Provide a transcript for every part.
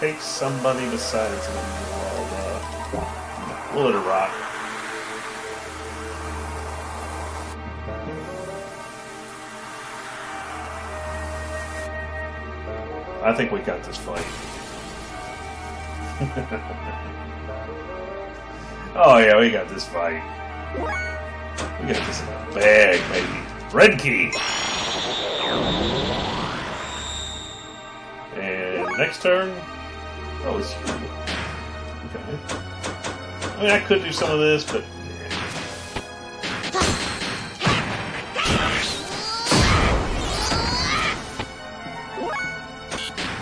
take somebody besides him. We'll let it rock. I think we got this fight. Oh yeah, we got this fight. We got this in the bag, baby. Red key. And next turn. Oh, it's you. Okay. I mean, I could do some of this, but.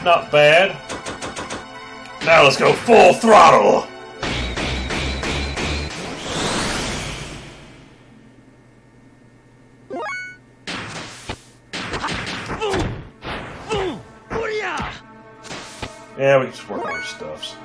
Not bad. Now let's go full throttle. Yeah, we can just work on our stuffs.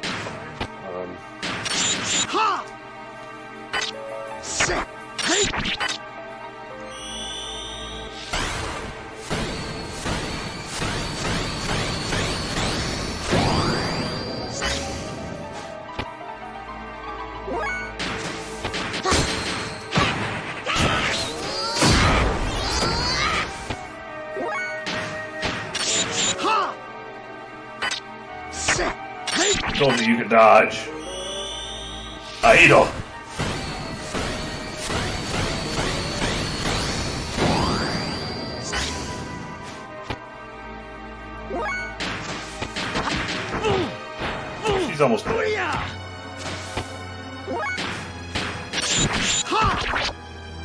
Told you you could dodge. Idle. She's almost dead.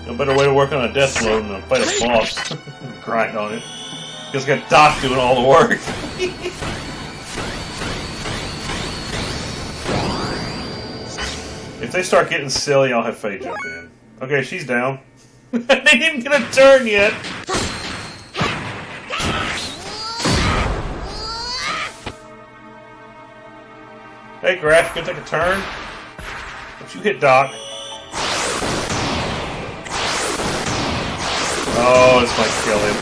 No better way to work on a death load than to fight a boss. Grind on it. Just got Doc doing all the work. If they start getting silly, I'll have Faye jump in. Okay, she's down. They didn't even get a turn yet. Hey, Graf, you gonna take a turn? Don't you hit Doc. Oh, this might kill him.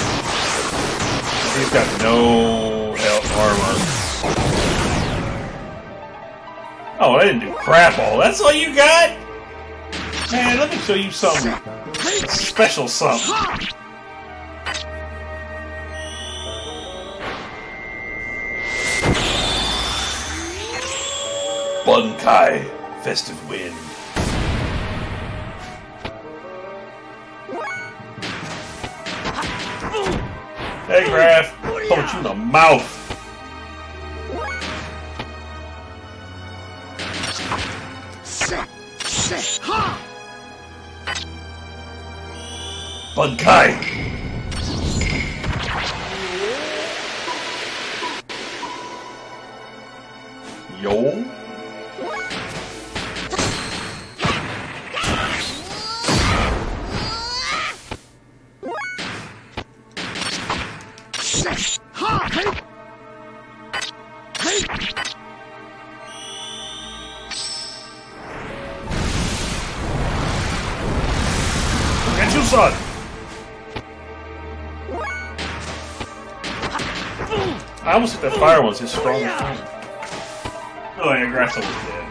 He's got no armor. Oh, I didn't do crap all. That's all you got? Man, let me show you something special something. Bunkai, festive wind. Hey, Graf, punch you in the mouth. Bunkai! Yo! Get you, son! I almost hit that fire once, it's strong. Oh yeah, Graf's almost dead.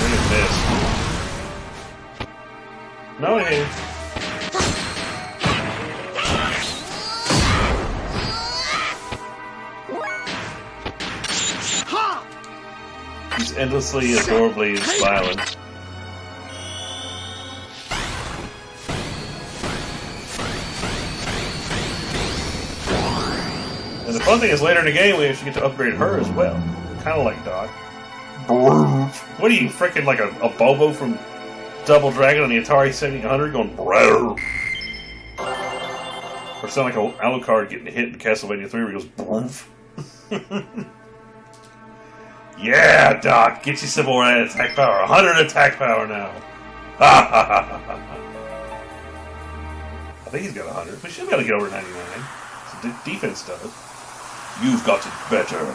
Look at this. No, it ain't. He's endlessly, adorably smiling. And the fun thing is, later in the game, we actually get to upgrade her as well. Kind of like Doc. What are you, freaking like a Bobo from Double Dragon on the Atari 7800 going brrrr? Or sound like an Alucard getting hit in Castlevania 3 where he goes brrrr. Yeah, Doc, get you some more attack power. 100 attack power now. I think he's got 100. We should be able to get over 99. So defense does. You've got it better.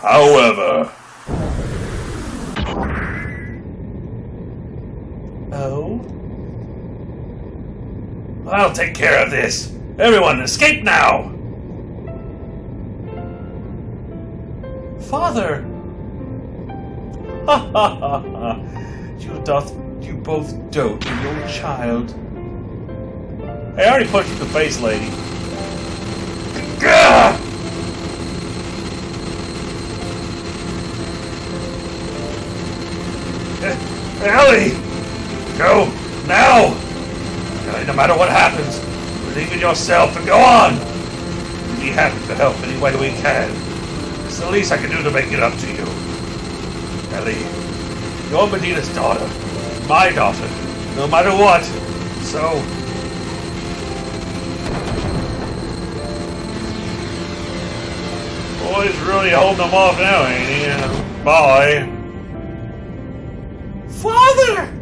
However... Oh? I'll take care of this. Everyone, escape now! Father! Ha ha ha ha! You both dote in your child. Hey, I already punched you in the face, lady. Gah! Ellie! Go! Now! No matter what happens, believe in yourself and go on! We'll be happy to help any way we can. It's the least I can do to make it up to you. Ellie, you're Medina's daughter. My daughter. No matter what. So... Boy's really holding them off now, ain't he? Bye. Father!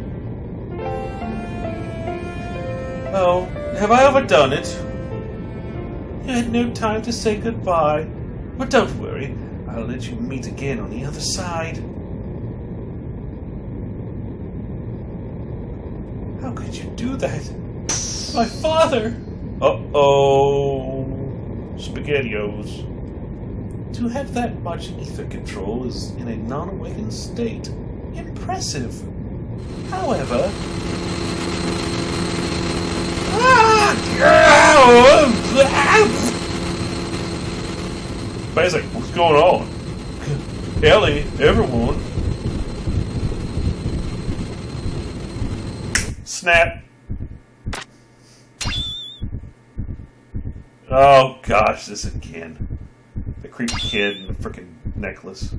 Oh, have I overdone it? You had no time to say goodbye. But don't worry, I'll let you meet again on the other side. How could you do that? My father! Uh-oh. SpaghettiOs. To have that much ether control is in a non-awakened state. Impressive. However... Basic, what's going on? Ellie, everyone. Snap. Oh gosh, this again. The creepy kid and the frickin' necklace.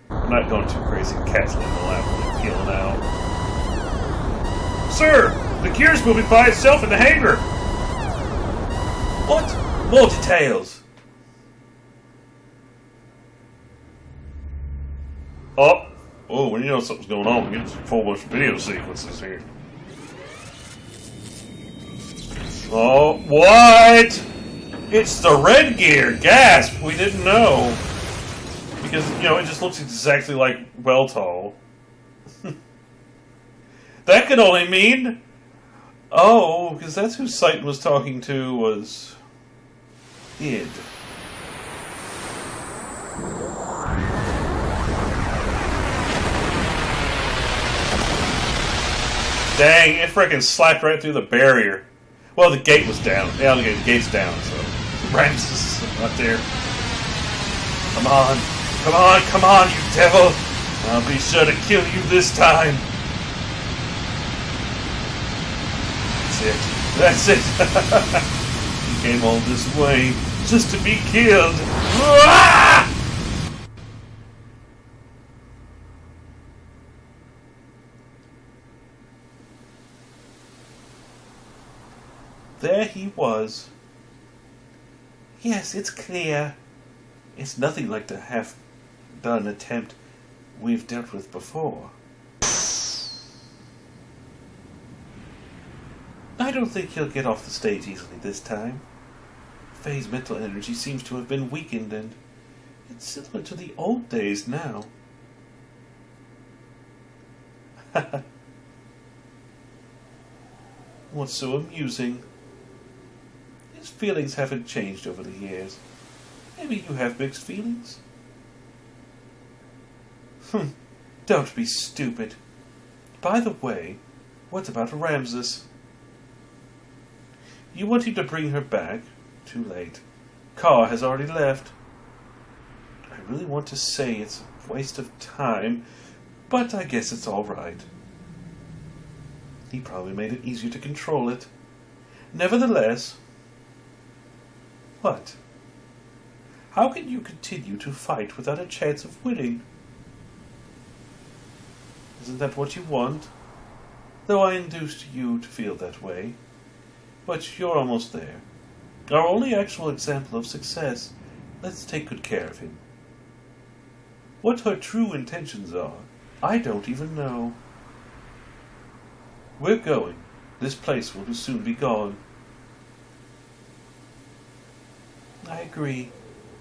I'm not going too crazy. Cat's in the lap when I'm peeling out. Sir! The Gears moving by itself in the hangar! What? More details. Oh, when you know something's going on, we get some full bunch of video sequences here. Oh, what? It's the red gear! Gasp! We didn't know. Because, you know, it just looks exactly like Weltall. That could only mean... Oh, because that's who Sight was talking to was... id. Dang, it frickin' slapped right through the barrier. Well, the gate was down. Yeah, the gate's down, so... Ramses is not there. Come on. Come on, come on, you devil! I'll be sure to kill you this time. That's it. You came all this way just to be killed. Ah! There he was. Yes, it's clear. It's nothing like the half-done attempt we've dealt with before. I don't think he'll get off the stage easily this time. Faye's mental energy seems to have been weakened, and it's similar to the old days now. What's so amusing? His feelings haven't changed over the years. Maybe you have mixed feelings? Don't be stupid. By the way, what about Ramses? You want him to bring her back? Too late. Carr has already left. I really want to say it's a waste of time, but I guess it's all right. He probably made it easier to control it. Nevertheless... What? How can you continue to fight without a chance of winning? Isn't that what you want? Though I induced you to feel that way. But you're almost there. Our only actual example of success. Let's take good care of him. What her true intentions are, I don't even know. We're going. This place will soon be gone. I agree.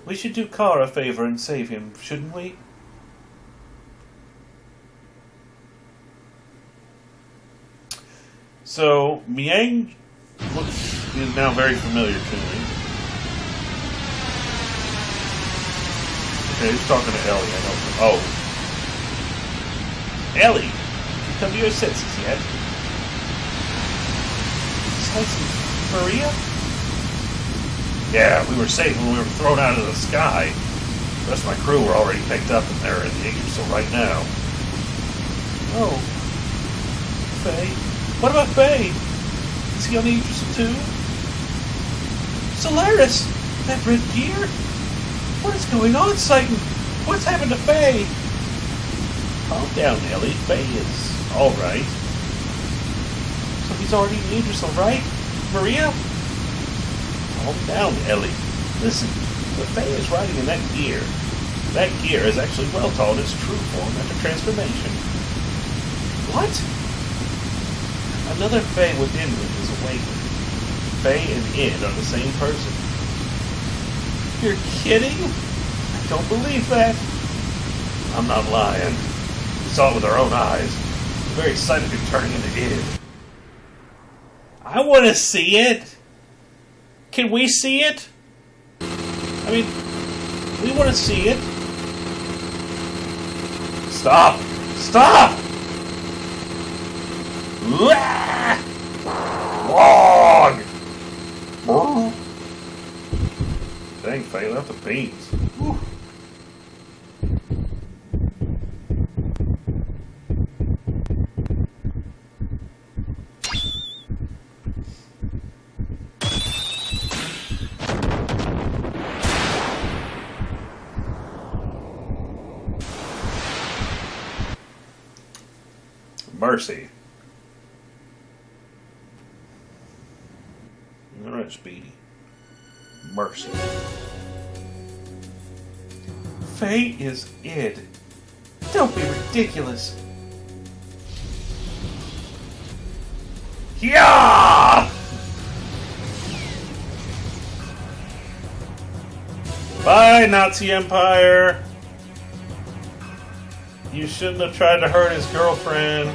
We should do Carr a favor and save him, shouldn't we? So, Miang is now very familiar to me. Okay, who's talking to Ellie? I don't know. Oh. Ellie! You come to your senses yet? Besides Maria? Yeah, we were safe when we were thrown out of the sky. The rest of my crew were already picked up and they're in the Yggdrasil right now. Oh. Faye? What about Faye? Is he on the Yggdrasil too? Solaris! That red gear? What is going on, Satan? What's happened to Faye? Calm down, Ellie. Faye is alright. So he's already in the Yggdrasil, right? Maria? Calm down, Ellie. Listen, the Fae is riding in that gear. That gear is actually well taught its true form after transformation. What? Another Fae within me is awakened. Fae and Id are the same person. You're kidding? I don't believe that. I'm not lying. We saw it with our own eyes. The very sight of him turning into Id. I want to see it. Can we see it? I mean, we want to see it. Stop! Stop! Log! Dang, Faye left the beans. Whew. Mercy. Alright, Speedy. Mercy. Faye is Id. Don't be ridiculous. Yeah! Bye, Nazi Empire. You shouldn't have tried to hurt his girlfriend.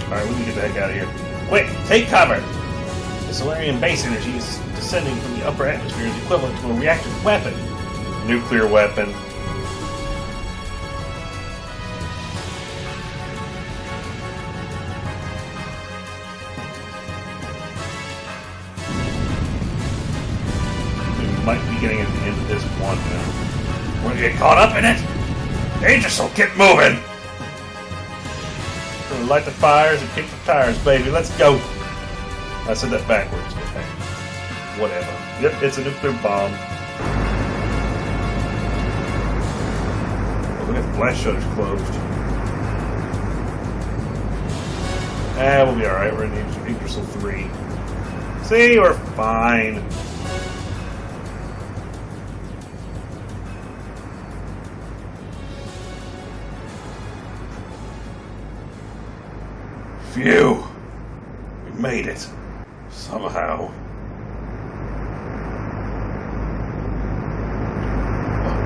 Alright, we can get the heck out of here. Quick, take cover! The Solarian base energy is descending from the upper atmosphere is equivalent to a reactive weapon. Nuclear weapon. Might be getting at the end of this one now. We're gonna get caught up in it? Yggdrasil, get moving! We're gonna light the fires and kick the tires, baby. Let's go! I said that backwards, but hey. Whatever. Yep, it's a nuclear bomb. Oh, look at the blast shutters closed. We'll be alright. We're in Yggdrasil 3. See, we're fine. Phew! We made it. Somehow.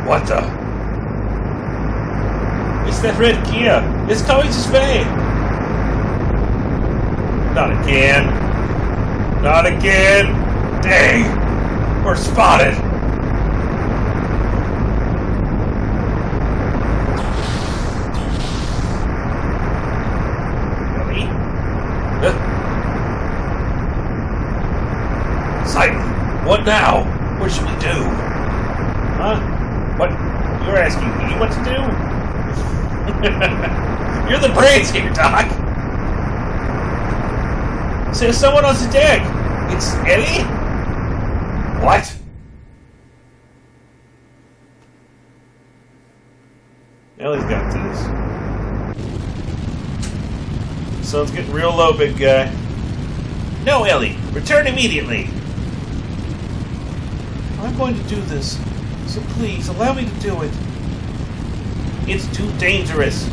What the? It's that red gear. It's coming to Spain. Not again. Not again. Dang. We're spotted. What now? What should we do? Huh? What? You're asking me what to do? You're the brains here, Doc. So there's someone on the deck. It's Ellie? What? Ellie's got this. Sun's getting real low, big guy. No, Ellie. Return immediately. I'm going to do this, so please, allow me to do it. It's too dangerous.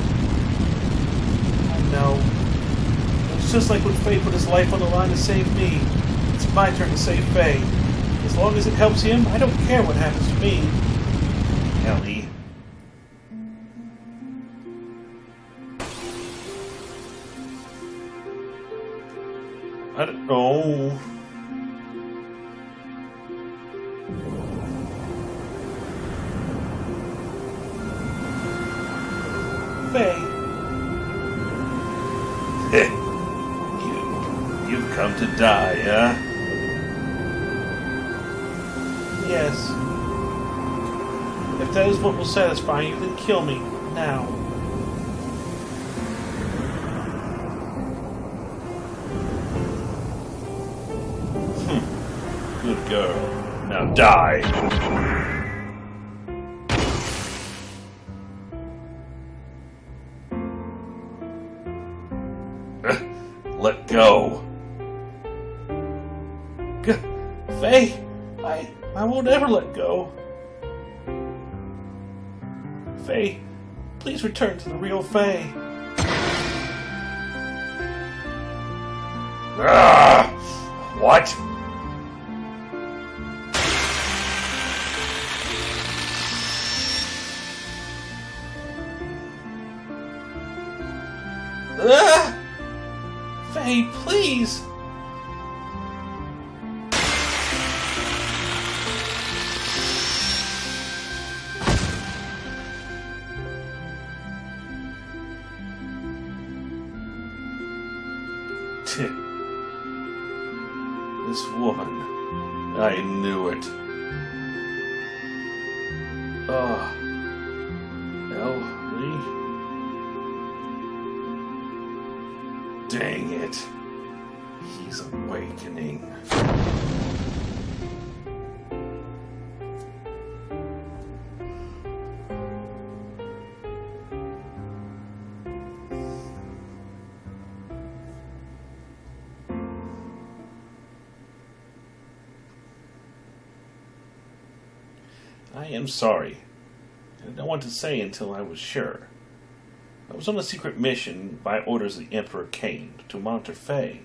No. It's just like when Faye put his life on the line to save me. It's my turn to save Faye. As long as it helps him, I don't care what happens to me. Ellie. I don't know. Faye. You've come to die, huh? Yes. If that is what will satisfy you, then kill me. Now. Good girl. Now die. Let go. Faye, I won't ever let go. Faye, please return to the real Faye. What? Faye, please! This woman. I knew it. Oh. Ellie? Dang it. He's awakening. I am sorry. I didn't want to say until I was sure. I was on a secret mission by orders of the Emperor Cain to monitor Faye.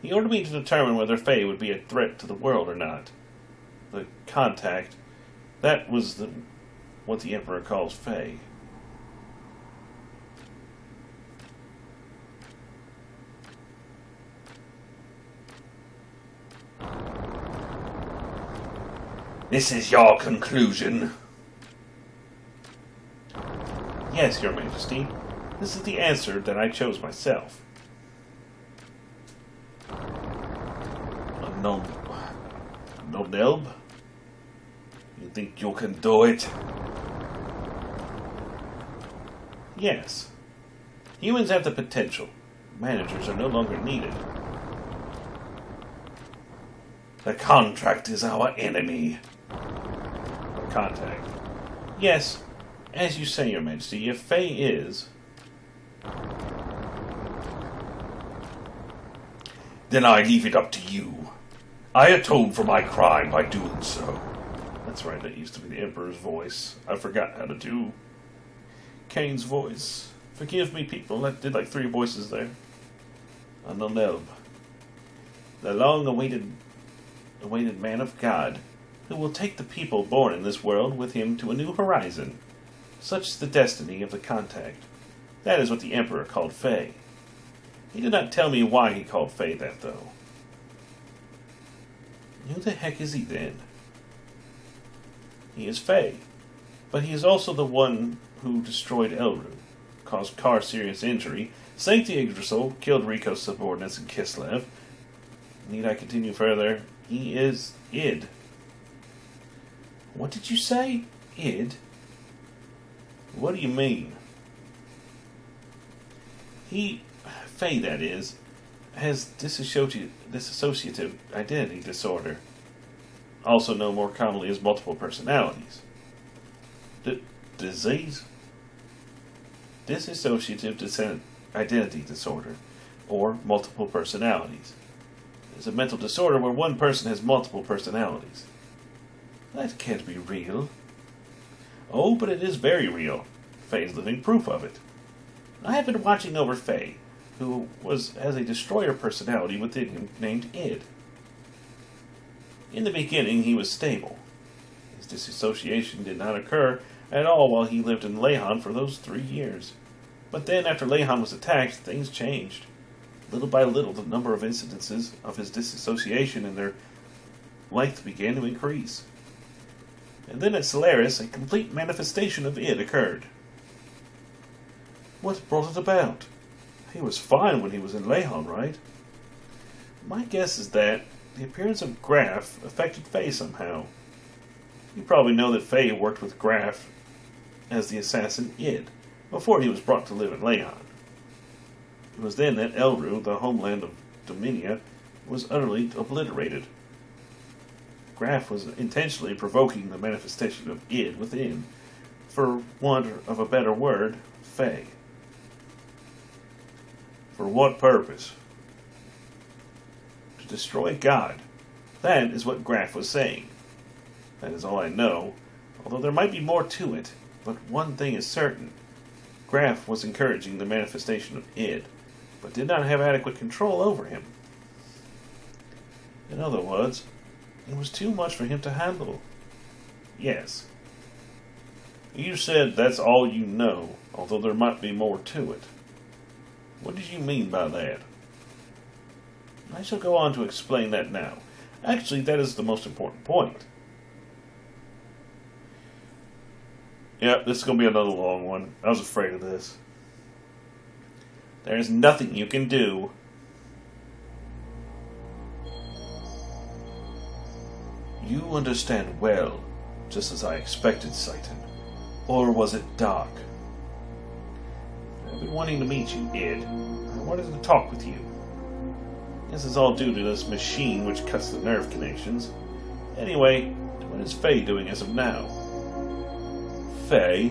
He ordered me to determine whether Faye would be a threat to the world or not. The contact, that was what the Emperor calls Faye. This is your conclusion? Yes, Your Majesty. This is the answer that I chose myself. No, Nelb? You think you can do it? Yes. Humans have the potential. Managers are no longer needed. The contract is our enemy. Contact. Yes, as you say, Your Majesty, if Faye is... Then I leave it up to you. I atone for my crime by doing so. That's right, that used to be the Emperor's voice. I forgot how to do Kane's voice. Forgive me, people. I did like 3 voices there. Anonelb. The long-awaited man of God, who will take the people born in this world with him to a new horizon. Such is the destiny of the contact. That is what the Emperor called Faye. He did not tell me why he called Faye that, though. Who the heck is he, then? He is Faye, but he is also the one who destroyed Elru, caused Kar serious injury, sank the Yggdrasil, killed Rico's subordinates in Kislev. Need I continue further? He is Id. What did you say? Id? What do you mean? He, Faye that is, has dissociative identity disorder, also known more commonly as multiple personalities. Disease? Dissociative identity disorder, or multiple personalities. It's a mental disorder where one person has multiple personalities. That can't be real. Oh, but it is very real. Faye's living proof of it. I have been watching over Faye, who has a destroyer personality within him named Id. In the beginning, he was stable. His disassociation did not occur at all while he lived in Lehon for those 3 years. But then, after Lehon was attacked, things changed. Little by little, the number of incidences of his disassociation and their length began to increase. And then at Solaris, a complete manifestation of Id occurred. What brought it about? He was fine when he was in Lehon, right? My guess is that the appearance of Graf affected Faye somehow. You probably know that Faye worked with Graf as the assassin Id, before he was brought to live in Lehon. It was then that Elru, the homeland of Dominia, was utterly obliterated. Graf was intentionally provoking the manifestation of Id within, for want of a better word, Faye. For what purpose? To destroy God. That is what Graf was saying. That is all I know, although there might be more to it. But one thing is certain. Graf was encouraging the manifestation of Id, but did not have adequate control over him. In other words, it was too much for him to handle. Yes. You said that's all you know, although there might be more to it. What did you mean by that? I shall go on to explain that now. Actually, that is the most important point. Yeah, this is going to be another long one. I was afraid of this. There is nothing you can do. You understand well, just as I expected, Satan. Or was it Doc? I've been wanting to meet you, Id. I wanted to talk with you. This is all due to this machine which cuts the nerve connections. Anyway, what is Faye doing as of now? Faye?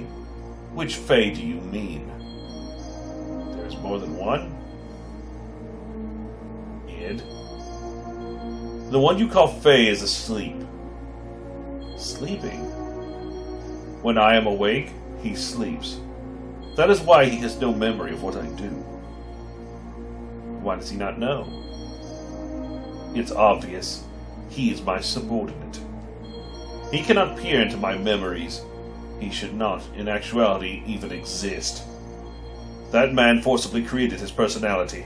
Which Faye do you mean? There's more than one? Id? The one you call Faye is asleep. Sleeping? When I am awake, he sleeps. That is why he has no memory of what I do. Why does he not know? It's obvious. He is my subordinate. He cannot peer into my memories. He should not, in actuality, even exist. That man forcibly created his personality.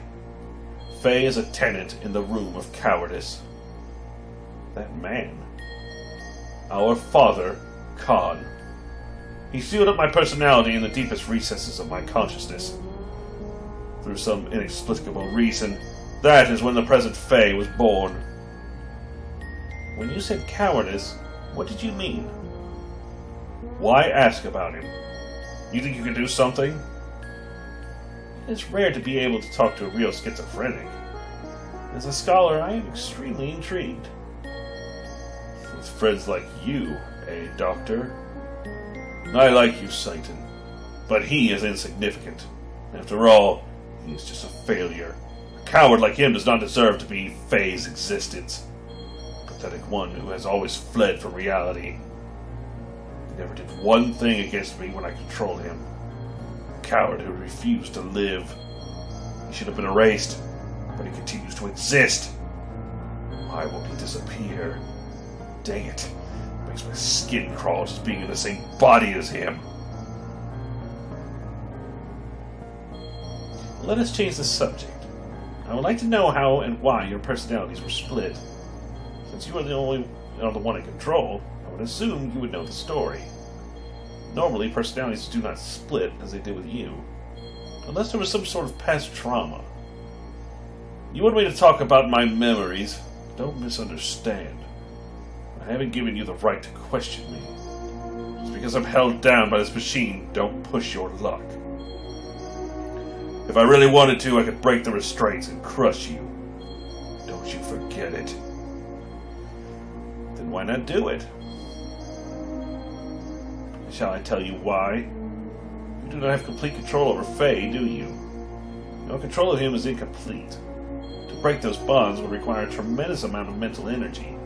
Faye is a tenant in the room of cowardice. That man? Our father, Khan. He sealed up my personality in the deepest recesses of my consciousness. Through some inexplicable reason, that is when the present Faye was born. When you said cowardice, what did you mean? Why ask about him? You think you can do something? It's rare to be able to talk to a real schizophrenic. As a scholar, I am extremely intrigued. With friends like you, Doctor? I like you, Satan, but he is insignificant. After all, he is just a failure. A coward like him does not deserve to be Faye's existence. A pathetic one who has always fled from reality. He never did one thing against me when I controlled him. A coward who refused to live. He should have been erased, but he continues to exist. Why won't he disappear? Dang it. Makes my skin crawl just being in the same body as him. Let us change the subject. I would like to know how and why your personalities were split. Since you are the one in control, I would assume you would know the story. Normally, personalities do not split as they did with you, unless there was some sort of past trauma. You want me to talk about my memories? Don't misunderstand. I haven't given you the right to question me. Just because I'm held down by this machine, don't push your luck. If I really wanted to, I could break the restraints and crush you. Don't you forget it. Then why not do it? Shall I tell you why? You do not have complete control over Faye, do you? Your control of him is incomplete. To break those bonds would require a tremendous amount of mental energy.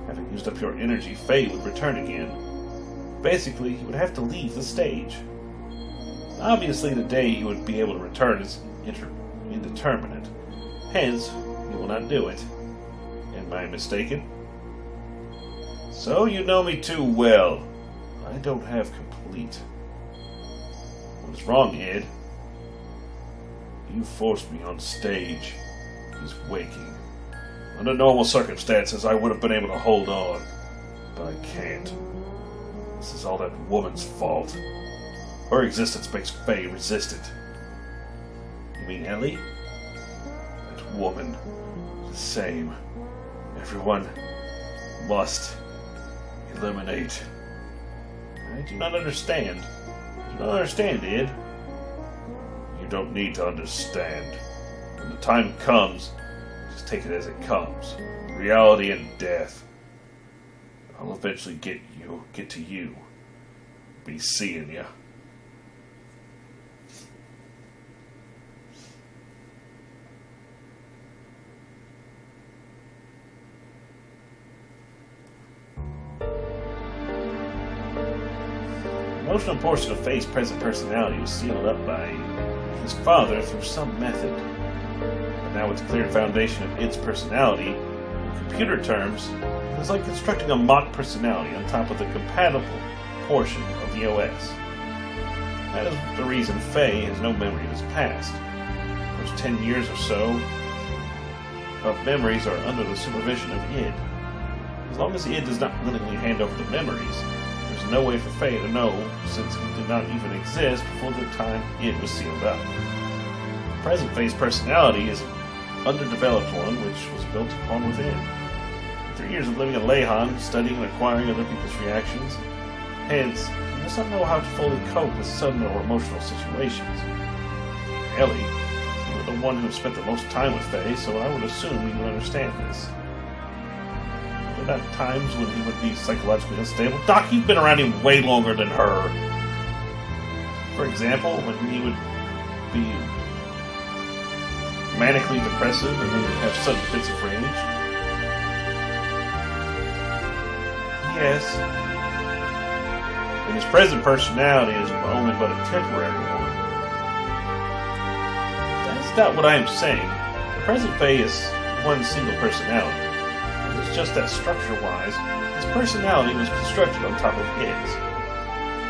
Having used up your energy, Faye would return again. Basically, you would have to leave the stage. Obviously, the day he would be able to return is indeterminate. Hence, he will not do it. Am I mistaken? So you know me too well. I don't have complete. What is wrong, Ed? You forced me on stage. He's waking. Under normal circumstances, I would have been able to hold on. But I can't. This is all that woman's fault. Her existence makes Faye resist it. You mean Ellie? That woman. The same. Everyone must eliminate. I do not understand. I do not understand, Ed. You don't need to understand. When the time comes, just take it as it comes. Reality and death. I'll eventually get to you. Be seeing ya. The emotional portion of Faye's present personality was sealed up by his father through some method. But now its clear foundation of its personality, in computer terms, is like constructing a mock personality on top of the compatible portion of the OS. That is the reason Faye has no memory of his past. Those 10 years or so of memories are under the supervision of id. As long as id does not willingly hand over the memories, there's no way for Faye to know, since he did not even exist before the time id was sealed up. The present Faye's personality is an underdeveloped one which was built upon within. 3 years of living in Lehan, studying and acquiring other people's reactions. Hence, he does not know how to fully cope with sudden or emotional situations. Ellie, you were the one who spent the most time with Faye, so I would assume you would understand this. Were there not times when he would be psychologically unstable? Doc, you've been around him way longer than her. For example, when he would be manically depressive and then have sudden fits of rage. Yes. And his present personality is only but a temporary one. That's not what I am saying. The present Faye is one single personality. It's just that structure-wise, his personality was constructed on top of his.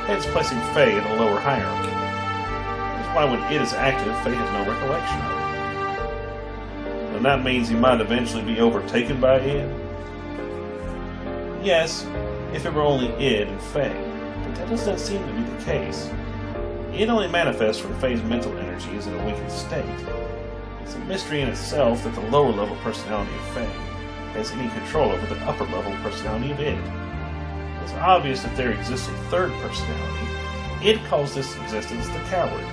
Hence placing Faye in a lower hierarchy. That's why when it is active, Faye has no recollection of it. And that means he might eventually be overtaken by it. Yes, if it were only id and Faye, but that does not seem to be the case. It only manifests when Faye's mental energy is in a weakened state. It's a mystery in itself that the lower level personality of Faye has any control over the upper level personality of id. It's obvious that there exists a third personality. Id calls this existence the coward.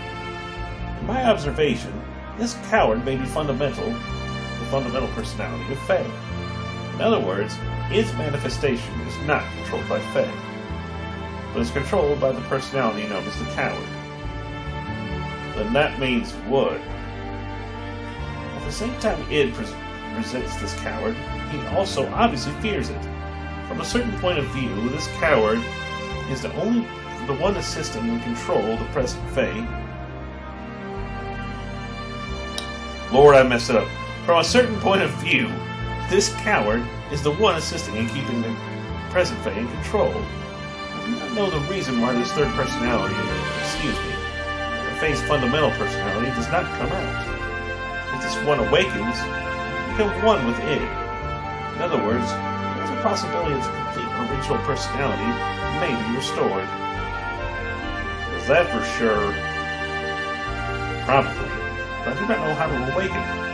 In my observation, this coward may be the fundamental personality of Faye. In other words, its manifestation is not controlled by Faye, but is controlled by the personality known as the coward. Then that means what? At the same time id presents this coward, he also obviously fears it. From a certain point of view, this coward is the one assisting and control the present Faye. Lord, I messed it up. From a certain point of view, this coward is the one assisting in keeping the present Faye in control. I do not know the reason why this third personality, the Faye's fundamental personality, does not come out. If this one awakens, it becomes one with id. In other words, there's a possibility its complete original personality may be restored. Is that for sure? Probably, but I do not know how to awaken it.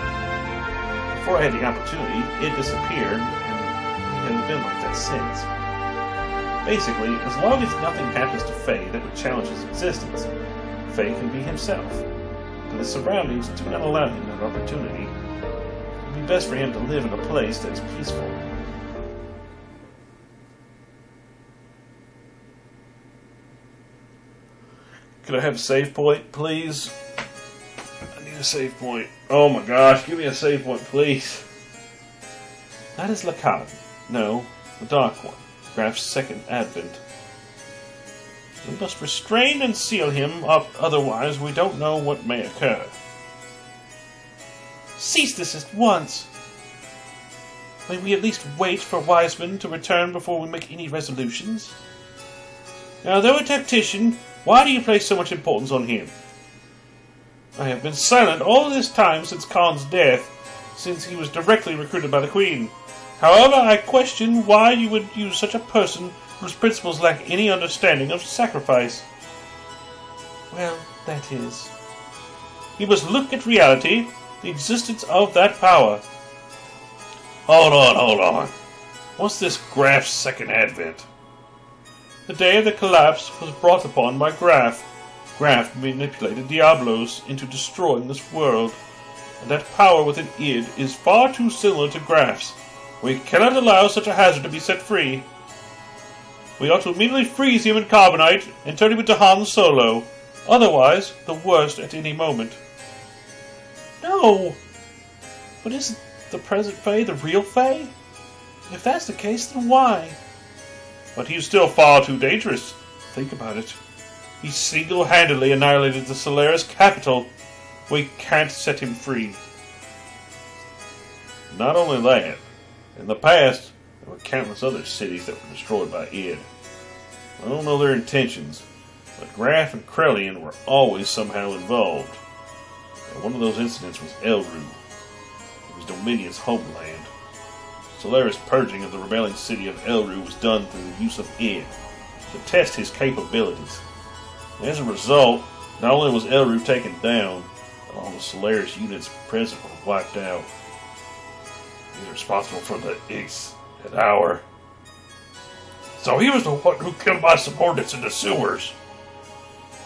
Before I had the opportunity, it disappeared, and it has been like that since. Basically, as long as nothing happens to Faye that would challenge his existence, Faye can be himself. But his surroundings do not allow him that opportunity. It would be best for him to live in a place that is peaceful. Could I have a save point, please? I need a save point. Oh my gosh, give me a save point, please. That is Lacan. No, the dark one. Graph's second advent. We must restrain and seal him up, otherwise we don't know what may occur. Cease this at once! May we at least wait for Wiseman to return before we make any resolutions? Now, though a tactician, why do you place so much importance on him? I have been silent all this time since Khan's death, since he was directly recruited by the Queen. However, I question why you would use such a person whose principles lack any understanding of sacrifice. Well, that is. You must look at reality, the existence of that power. Hold on. What's this Graf's second advent? The day of the collapse was brought upon by Graf. Graf manipulated Diablos into destroying this world, and that power within id is far too similar to Graf's. We cannot allow such a hazard to be set free. We ought to immediately freeze him in carbonite and turn him into Han Solo. Otherwise, the worst at any moment. No! But isn't the present Faye the real Faye? If that's the case, then why? But he's still far too dangerous. Think about it. He single-handedly annihilated the Solaris capital. We can't set him free. Not only that, in the past, there were countless other cities that were destroyed by id. I don't know their intentions, but Graf and Krellian were always somehow involved. And one of those incidents was Elru. It was Dominion's homeland. Solaris' purging of the rebelling city of Elru was done through the use of id, to test his capabilities. As a result, not only was Elru taken down, but all the Solaris units present were wiped out. He's responsible for the Ix at Hour. So he was the one who killed my subordinates in the sewers.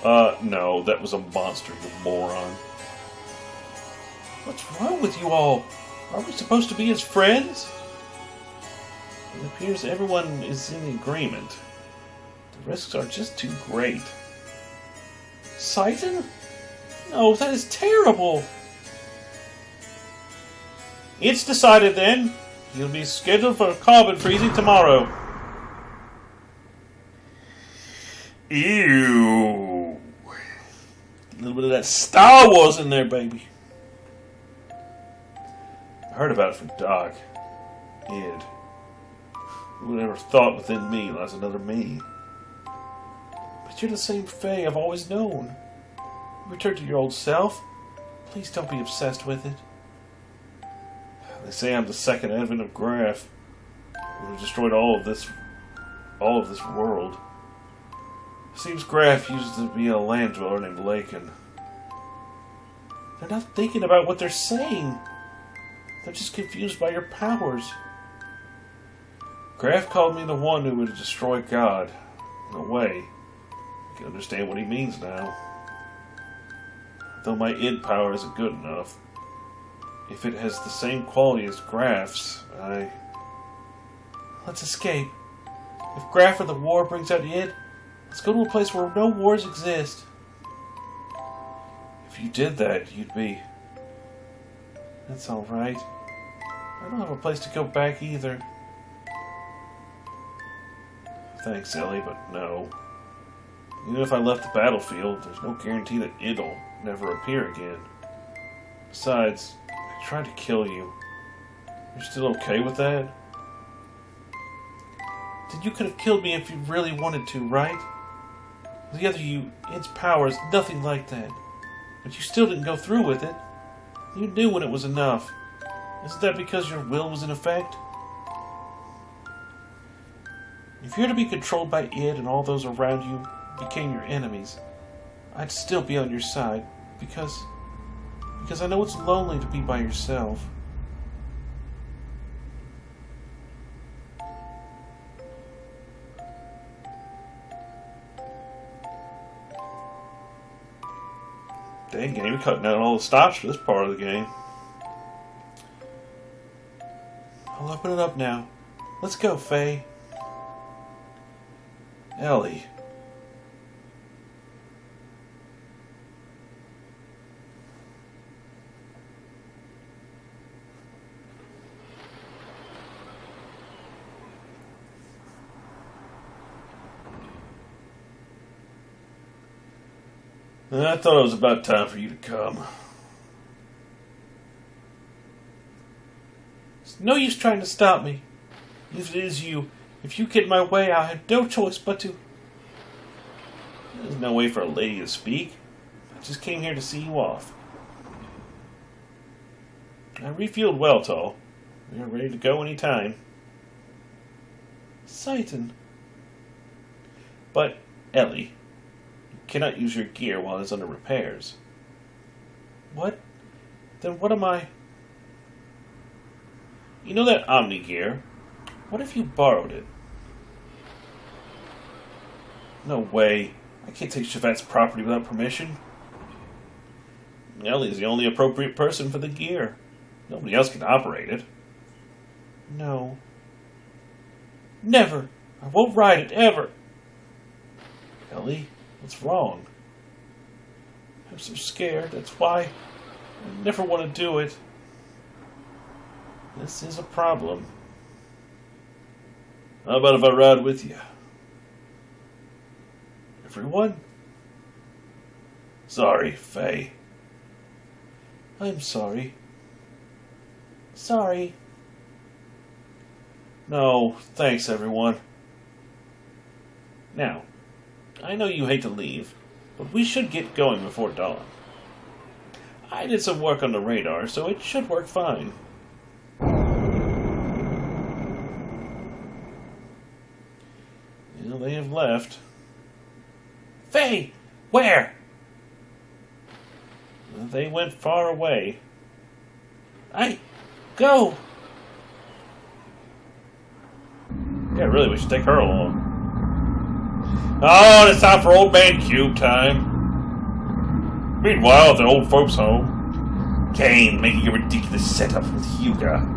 No, that was a monster, you moron. What's wrong with you all? Are we supposed to be his friends? It appears everyone is in agreement. The risks are just too great. Seitan? No, that is terrible. It's decided then. You'll be scheduled for carbon freezing tomorrow. Ew. A little bit of that Star Wars in there, baby. I heard about it from Doc. Id. Who would ever thought within me lies another me? But you're the same Faye I've always known. Return to your old self. Please don't be obsessed with it. They say I'm the second advent of Graf, who destroyed all of this world. It seems Graf used to be a land dweller named Lakin. They're not thinking about what they're saying. They're just confused by your powers. Graf called me the one who would destroy God. In a way, I can understand what he means now. Though my id power isn't good enough. If it has the same quality as Graf's, Let's escape. If Graf or the war brings out id, let's go to a place where no wars exist. If you did that, you'd be... That's alright. I don't have a place to go back either. Thanks, Ellie, but no. Even if I left the battlefield, there's no guarantee that it'll never appear again. Besides, I tried to kill you. You're still okay with that? Then you could have killed me if you really wanted to, right? The other you, its power is nothing like that. But you still didn't go through with it. You knew when it was enough. Isn't that because your will was in effect? If you're to be controlled by id and all those around you became your enemies, I'd still be on your side, because I know it's lonely to be by yourself. Dang game, you're cutting out all the stops for this part of the game. I'll open it up now. Let's go, Faye. Ellie. I thought it was about time for you to come. It's no use trying to stop me. If it is you, if you get in my way, I'll have no choice but to... There's no way for a lady to speak. I just came here to see you off. I refueled well, Tall. We are ready to go any time. Satan. But, Ellie, you cannot use your gear while it's under repairs. What? Then what am I... You know that Omni gear? What if you borrowed it? No way. I can't take Chevette's property without permission. Ellie's the only appropriate person for the gear. Nobody else can operate it. No. Never. I won't ride it, ever. Ellie, what's wrong? I'm so scared. That's why I never want to do it. This is a problem. How about if I ride with you? Everyone? Sorry, Faye. I'm sorry. Sorry. No, thanks, everyone. Now, I know you hate to leave, but we should get going before dawn. I did some work on the radar, so it should work fine. Well, they have left. Faye! Where? They went far away. Go! Yeah, really, we should take her along. Oh, it's time for Old Man Cube time. Meanwhile, at the old folks' home, Kane making a ridiculous setup with Hyuga.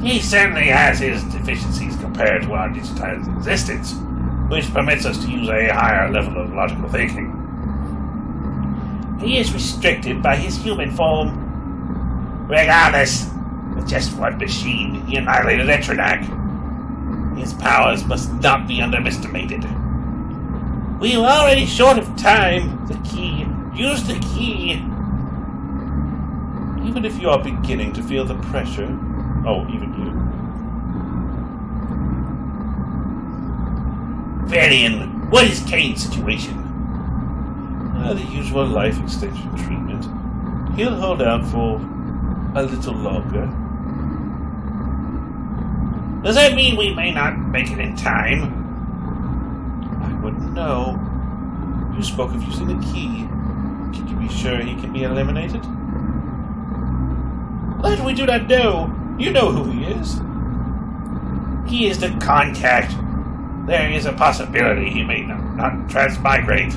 He certainly has his deficiencies compared to our digitized existence, which permits us to use a higher level of logical thinking. He is restricted by his human form. Regardless, with just one machine, he annihilated Etronac. His powers must not be underestimated. We are already short of time. The key. Use the key. Even if you are beginning to feel the pressure. Oh, even you. Varian, what is Kane's situation? The usual life extension treatment. He'll hold out for a little longer. Does that mean we may not make it in time? I wouldn't know. You spoke of using the key. Can you be sure he can be eliminated? That we do not know. You know who he is. He is the contact. There is a possibility he may not transmigrate.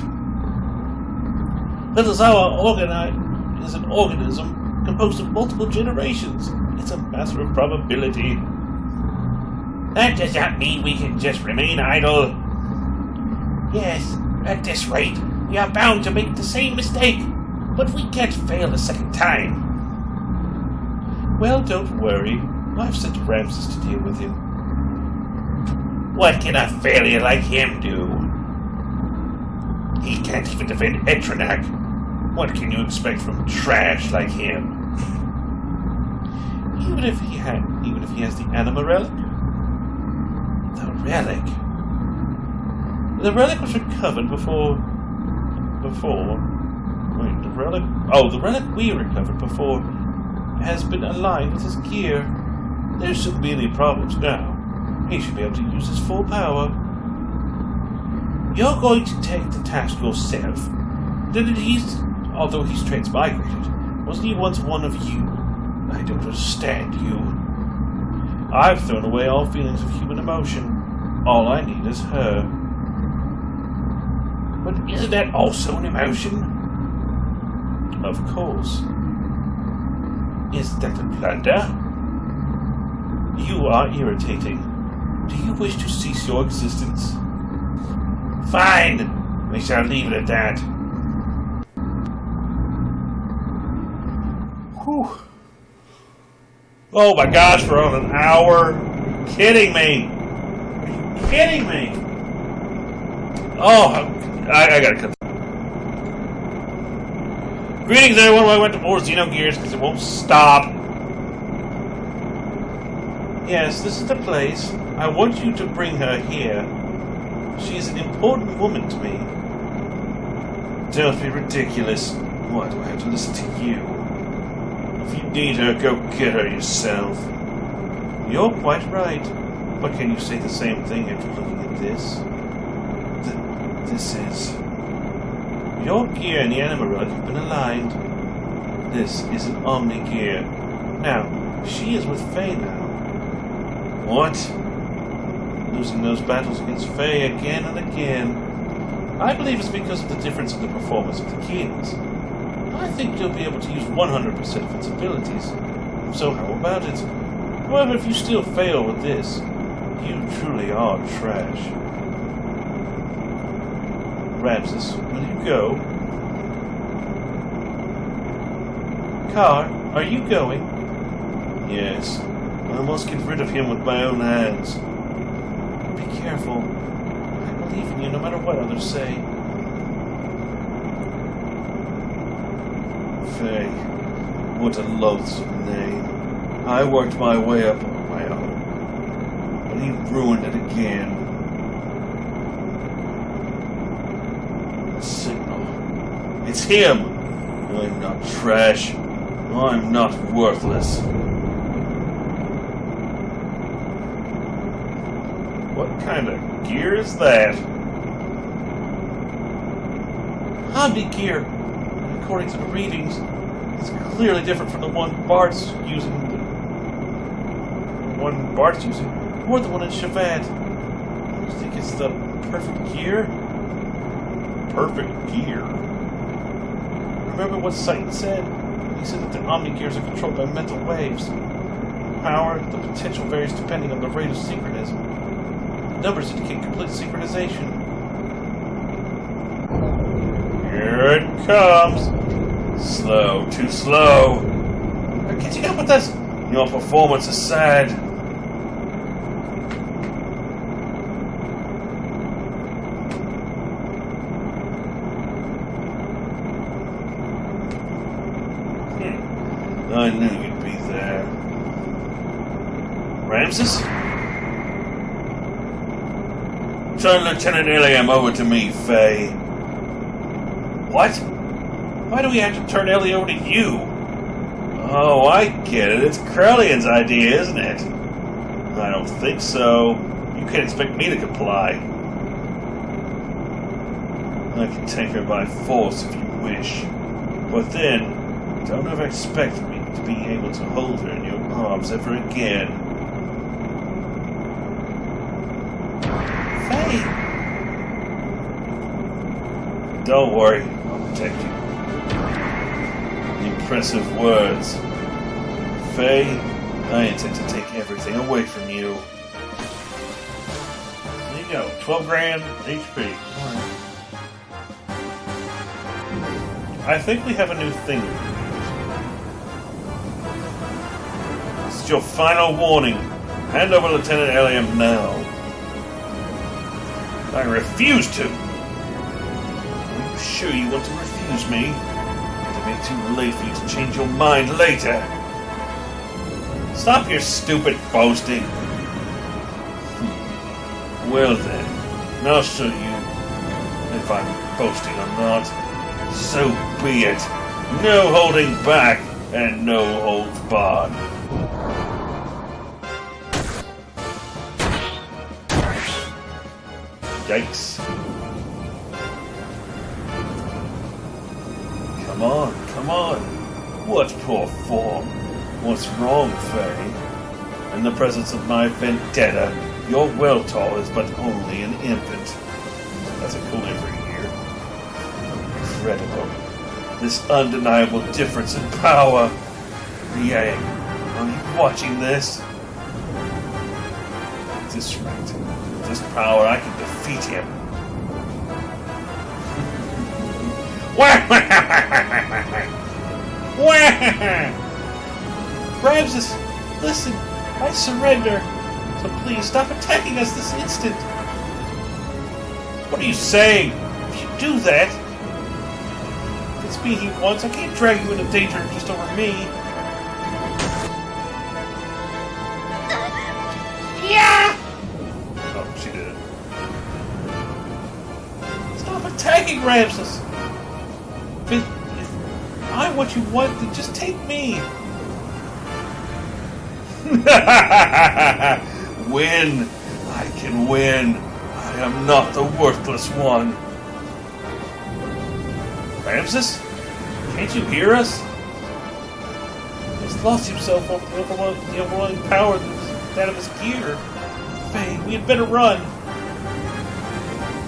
The Zawa is an organism composed of multiple generations. It's a matter of probability. That does not mean we can just remain idle. Yes, at this rate, we are bound to make the same mistake, but we can't fail a second time. Well, don't worry. I've sent Ramses to deal with him. What can a failure like him do? He can't even defend Etronac. What can you expect from trash like him? Even if he has the anima relic? The relic? The relic was recovered before... Wait, the relic... Oh, the relic we recovered before has been aligned with his gear. There shouldn't be any problems now. He should be able to use his full power. You're going to take the task yourself. Although he's transmigrated, wasn't he once one of you? I don't understand you. I've thrown away all feelings of human emotion. All I need is her. But isn't that also an emotion? Of course. Is that a blunder? You are irritating. Do you wish to cease your existence? Fine. We shall leave it at that. Whew. Oh my gosh, we're on an hour. Are you kidding me? Are you kidding me? Oh, I gotta cut. Greetings, everyone. Welcome to more Xenogears because it won't stop. Yes, this is the place. I want you to bring her here. She is an important woman to me. Don't be ridiculous. Why do I have to listen to you? If you need her, go get her yourself. You're quite right. But can you say the same thing after looking at this? This is... Your gear and the anima rug have been aligned. This is an Omni gear. Now, she is with Faye now. What? Losing those battles against Faye again and again. I believe it's because of the difference in the performance of the gears. I think you'll be able to use 100% of its abilities. So how about it? However, if you still fail with this, you truly are trash. Ramses, will you go? Car, are you going? Yes. I must get rid of him with my own hands. Be careful. I believe in you no matter what others say. Faye, what a loathsome name. I worked my way up on my own. But he ruined it again. Signal. It's him! I'm not trash. I'm not worthless. What kind of gear is that? Omni gear. According to the readings, it's clearly different from the one Bart's using. The one Bart's using, or the one in Shavad. You think it's the perfect gear? Perfect gear. Remember what Satan said? He said that the Omni gears are controlled by mental waves. Power, the potential varies depending on the rate of synchronism. The numbers indicate complete synchronization. Here it comes. Slow, too slow. I'm catching up with us. Your performance is sad. I knew you'd be there. Ramses? Turn Lieutenant Iliam over to me, Faye. What? Why do we have to turn Ellie over to you? Oh, I get it. It's Krellion's idea, isn't it? I don't think so. You can't expect me to comply. I can take her by force if you wish. But then, don't ever expect me to be able to hold her in your arms ever again. Faye! Don't worry, I'll protect you. Impressive words. Faye, I intend to take everything away from you. There you go, 12 grand HP. Alright. I think we have a new thing. This is your final warning. Hand over Lieutenant Iliam now. I refuse to. Are you sure you want to refuse me? It'll be too late for you to change your mind later. Stop your stupid boasting. Well then, I'll show you if I'm boasting or not. So be it. No holding back and no holds barred. Yikes. Come on, come on. What poor form? What's wrong, Faye? In the presence of my vendetta, your Weltall is but only an infant. That's a cool name for you here. Incredible. This undeniable difference in power. Yang, are you watching this? At this rate, with this power, I can defeat him. Ramses, listen, I surrender. So please stop attacking us this instant. What are you saying? If you do that, It's me he wants. I can't drag you into danger just over me. Yeah! Oh, she did it. Stop attacking Ramses! If I'm what you want, then just take me. Win! I can win. I am not the worthless one. Ramses? Can't you hear us? He's lost himself on the overwhelming power that of his gear. Faye, we had better run.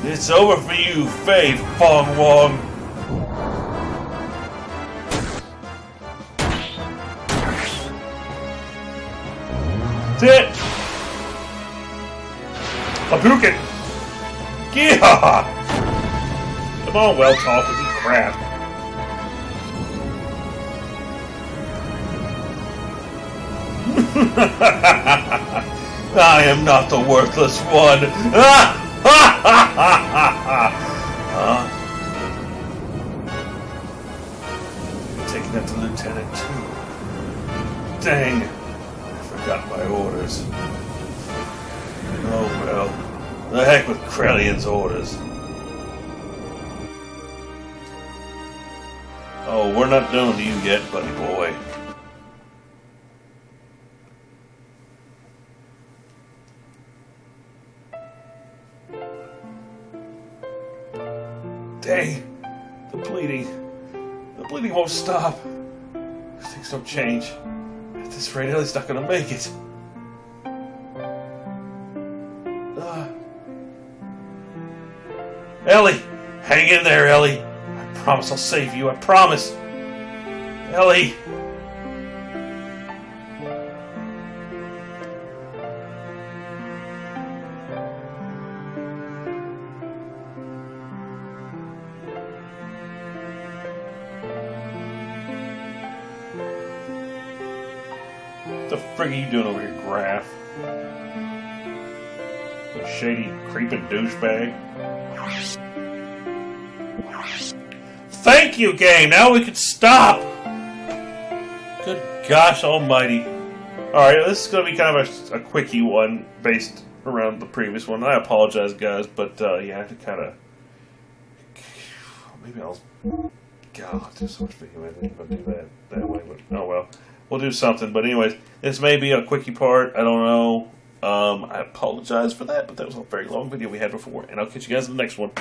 It's over for you, Faye Fong Wong. That's it! Hadouken! Yeah! Come on, well talk with you crap. I am not the worthless one. Taking that to Lieutenant too. Dang. Forgot my orders. Oh well. The heck with Krellion's orders. Oh, we're not done with you yet, buddy boy. Dang. The bleeding won't stop. If things don't change. At this rate, Ellie's not gonna make it. Ellie! Hang in there, Ellie! I promise I'll save you, I promise! Ellie! What the frig are you doing over here, Graf? You shady, creeping douchebag. Thank you, game! Now we can stop! Good gosh almighty. Alright, this is going to be kind of a quickie one based around the previous one. I apologize, guys, but yeah, I have to kind of... Maybe I'll... God, there's so much video editing if I do that way, but oh well. We'll do something, but anyways, this may be a quickie part, I don't know. I apologize for that, but that was a very long video we had before, and I'll catch you guys in the next one.